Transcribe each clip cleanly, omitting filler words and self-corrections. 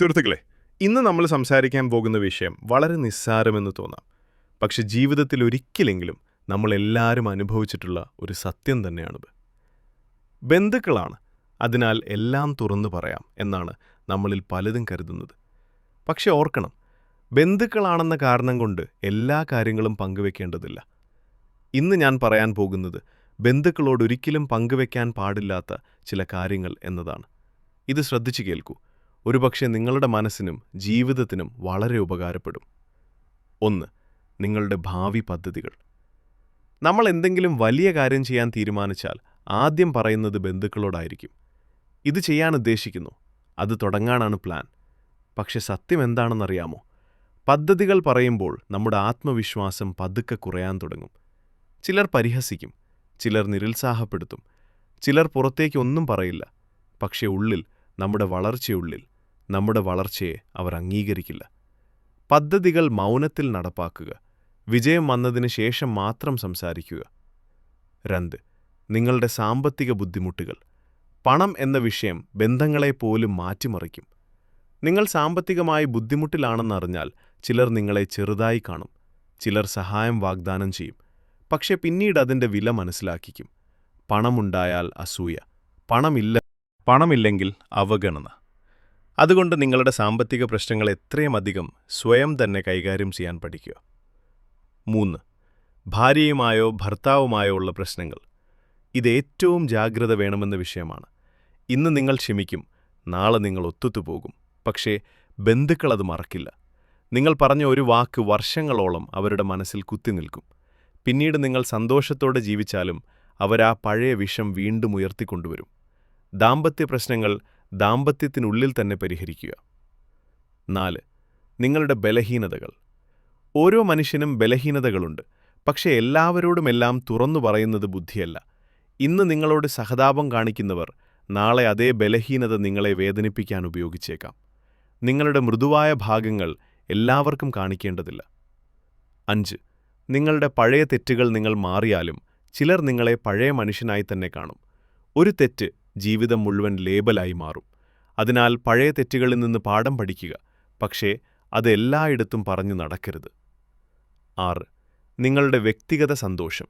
സുഹൃത്തുക്കളെ, ഇന്ന് നമ്മൾ സംസാരിക്കാൻ പോകുന്ന വിഷയം വളരെ നിസ്സാരമെന്ന് തോന്നാം. പക്ഷെ ജീവിതത്തിൽ ഒരിക്കലെങ്കിലും നമ്മളെല്ലാവരും അനുഭവിച്ചിട്ടുള്ള ഒരു സത്യം തന്നെയാണത്. ബന്ധുക്കളാണ്, അതിനാൽ എല്ലാം തുറന്നു പറയാം എന്നാണ് നമ്മളിൽ പലതും കരുതുന്നത്. പക്ഷെ ഓർക്കണം, ബന്ധുക്കളാണെന്ന കാരണം കൊണ്ട് എല്ലാ കാര്യങ്ങളും പങ്കുവെക്കേണ്ടതില്ല. ഇന്ന് ഞാൻ പറയാൻ പോകുന്നത് ബന്ധുക്കളോട് ഒരിക്കലും പങ്കുവെക്കാൻ പാടില്ലാത്ത ചില കാര്യങ്ങൾ എന്നതാണ്. ഇത് ശ്രദ്ധിച്ചു കേൾക്കൂ. ഒരുപക്ഷെ നിങ്ങളുടെ മനസ്സിനും ജീവിതത്തിനും വളരെ ഉപകാരപ്പെടും. 1. നിങ്ങളുടെ ഭാവി പദ്ധതികൾ. നമ്മൾ എന്തെങ്കിലും വലിയ കാര്യം ചെയ്യാൻ തീരുമാനിച്ചാൽ ആദ്യം പറയുന്നത് ബന്ധുക്കളോടായിരിക്കും. ഇത് ചെയ്യാൻ ഉദ്ദേശിക്കുന്നു, അത് തുടങ്ങാനാണ് പ്ലാൻ. പക്ഷെ സത്യം എന്താണെന്നറിയാമോ? പദ്ധതികൾ പറയുമ്പോൾ നമ്മുടെ ആത്മവിശ്വാസം പതുക്കെ കുറയാൻ തുടങ്ങും. ചിലർ പരിഹസിക്കും, ചിലർ നിരുത്സാഹപ്പെടുത്തും, ചിലർ പുറത്തേക്ക് ഒന്നും പറയില്ല. പക്ഷെ ഉള്ളിൽ, നമ്മുടെ വളർച്ചയെ അവർ അംഗീകരിക്കില്ല. പദ്ധതികൾ മൗനത്തിൽ നടപ്പാക്കുക. വിജയം വന്നതിന് ശേഷം മാത്രം സംസാരിക്കുക. 2. നിങ്ങളുടെ സാമ്പത്തിക ബുദ്ധിമുട്ടുകൾ. പണം എന്ന വിഷയം ബന്ധങ്ങളെപ്പോലും മാറ്റിമറിക്കും. നിങ്ങൾ സാമ്പത്തികമായി ബുദ്ധിമുട്ടിലാണെന്നറിഞ്ഞാൽ ചിലർ നിങ്ങളെ ചെറുതായി കാണും. ചിലർ സഹായം വാഗ്ദാനം ചെയ്യും. പക്ഷെ പിന്നീട് അതിൻ്റെ വില മനസ്സിലാക്കിക്കും. പണമുണ്ടായാൽ അസൂയ, പണമില്ലെങ്കിൽ അവഗണന. അതുകൊണ്ട് നിങ്ങളുടെ സാമ്പത്തിക പ്രശ്നങ്ങൾ എത്രയും അധികം സ്വയം തന്നെ കൈകാര്യം ചെയ്യാൻ പഠിക്കുക. 3. ഭാര്യയുമായോ ഭർത്താവുമായോ ഉള്ള പ്രശ്നങ്ങൾ. ഇത് ഏറ്റവും ജാഗ്രത വേണമെന്ന വിഷയമാണ്. ഇന്ന് നിങ്ങൾ ക്ഷമിക്കും, നാളെ നിങ്ങൾ ഒത്തുപോകും. പക്ഷേ ബന്ധുക്കൾ അത് മറക്കില്ല. നിങ്ങൾ പറഞ്ഞ ഒരു വാക്ക് വർഷങ്ങളോളം അവരുടെ മനസ്സിൽ കുത്തിനിൽക്കും. പിന്നീട് നിങ്ങൾ സന്തോഷത്തോടെ ജീവിച്ചാലും അവരാ പഴയ വിഷം വീണ്ടും ഉയർത്തിക്കൊണ്ടുവരും. ദാമ്പത്യ പ്രശ്നങ്ങൾ ദാമ്പത്യത്തിനുള്ളിൽ തന്നെ പരിഹരിക്കുക. 4. നിങ്ങളുടെ ബലഹീനതകൾ. ഓരോ മനുഷ്യനും ബലഹീനതകളുണ്ട്. പക്ഷേ എല്ലാവരോടുമെല്ലാം തുറന്നു പറയുന്നത് ബുദ്ധിയല്ല. ഇന്ന് നിങ്ങളോട് സഹതാപം കാണിക്കുന്നവർ നാളെ അതേ ബലഹീനത നിങ്ങളെ വേദനിപ്പിക്കാൻ ഉപയോഗിച്ചേക്കാം. നിങ്ങളുടെ മൃദുവായ ഭാഗങ്ങൾ എല്ലാവർക്കും കാണിക്കേണ്ടതില്ല. 5. നിങ്ങളുടെ പഴയ തെറ്റുകൾ നിങ്ങൾ മാറിയാലും ചിലർ നിങ്ങളെ പഴയ മനുഷ്യനായി തന്നെ കാണും. ഒരു തെറ്റ് ജീവിതം മുഴുവൻ ലേബലായി മാറും. അതിനാൽ പഴയ തെറ്റുകളിൽ നിന്ന് പാഠം പഠിക്കുക. പക്ഷേ അത് എല്ലായിടത്തും പറഞ്ഞു നടക്കരുത്. 6. നിങ്ങളുടെ വ്യക്തിഗത സന്തോഷം.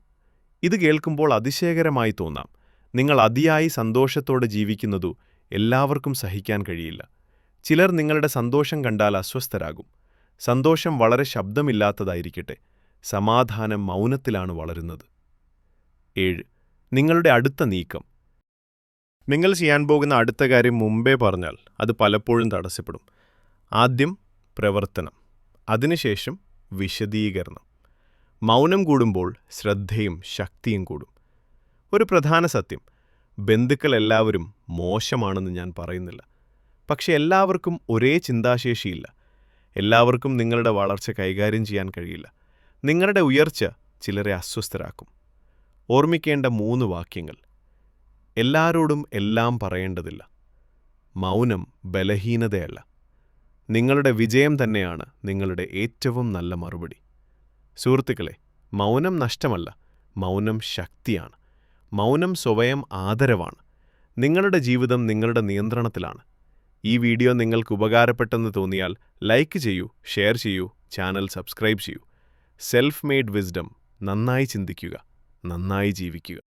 ഇത് കേൾക്കുമ്പോൾ അതിശയകരമായി തോന്നാം. നിങ്ങൾ അതിയായി സന്തോഷത്തോടെ ജീവിക്കുന്നതു എല്ലാവർക്കും സഹിക്കാൻ കഴിയില്ല. ചിലർ നിങ്ങളുടെ സന്തോഷം കണ്ടാൽ അസ്വസ്ഥരാകും. സന്തോഷം വളരെ ശബ്ദമില്ലാത്തതായിരിക്കട്ടെ. സമാധാനം മൗനത്തിലാണ് വളരുന്നത്. 7. നിങ്ങളുടെ അടുത്ത നീക്കം. നിങ്ങൾ ചെയ്യാൻ പോകുന്ന അടുത്ത കാര്യം മുമ്പേ പറഞ്ഞാൽ അത് പലപ്പോഴും തടസ്സപ്പെടും. ആദ്യം പ്രവർത്തനം, അതിനുശേഷം വിശദീകരണം. മൗനം കൂടുമ്പോൾ ശ്രദ്ധയും ശക്തിയും കൂടും. ഒരു പ്രധാന സത്യം, ബന്ധുക്കൾ എല്ലാവരും മോശമാണെന്ന് ഞാൻ പറയുന്നില്ല. പക്ഷെ എല്ലാവർക്കും ഒരേ ചിന്താശേഷിയില്ല. എല്ലാവർക്കും നിങ്ങളുടെ വളർച്ച കൈകാര്യം ചെയ്യാൻ കഴിയില്ല. നിങ്ങളുടെ ഉയർച്ച ചിലരെ അസ്വസ്ഥരാക്കും. ഓർമ്മിക്കേണ്ട 3 വാക്യങ്ങൾ. എല്ലാരോടും എല്ലാം പറയേണ്ടതില്ല. മൗനം ബലഹീനതയല്ല. നിങ്ങളുടെ വിജയം തന്നെയാണ് നിങ്ങളുടെ ഏറ്റവും നല്ല മറുപടി. സുഹൃത്തുക്കളെ, മൗനം നഷ്ടമല്ല, മൗനം ശക്തിയാണ്. മൗനം സ്വയം ആദരവാണ്. നിങ്ങളുടെ ജീവിതം നിങ്ങളുടെ നിയന്ത്രണത്തിലാണ്. ഈ വീഡിയോ നിങ്ങൾക്ക് ഉപകാരപ്പെട്ടെന്ന് തോന്നിയാൽ ലൈക്ക് ചെയ്യൂ, ഷെയർ ചെയ്യൂ, ചാനൽ സബ്സ്ക്രൈബ് ചെയ്യൂ. Self made wisdom. നന്നായി ചിന്തിക്കുക, നന്നായി ജീവിക്കുക.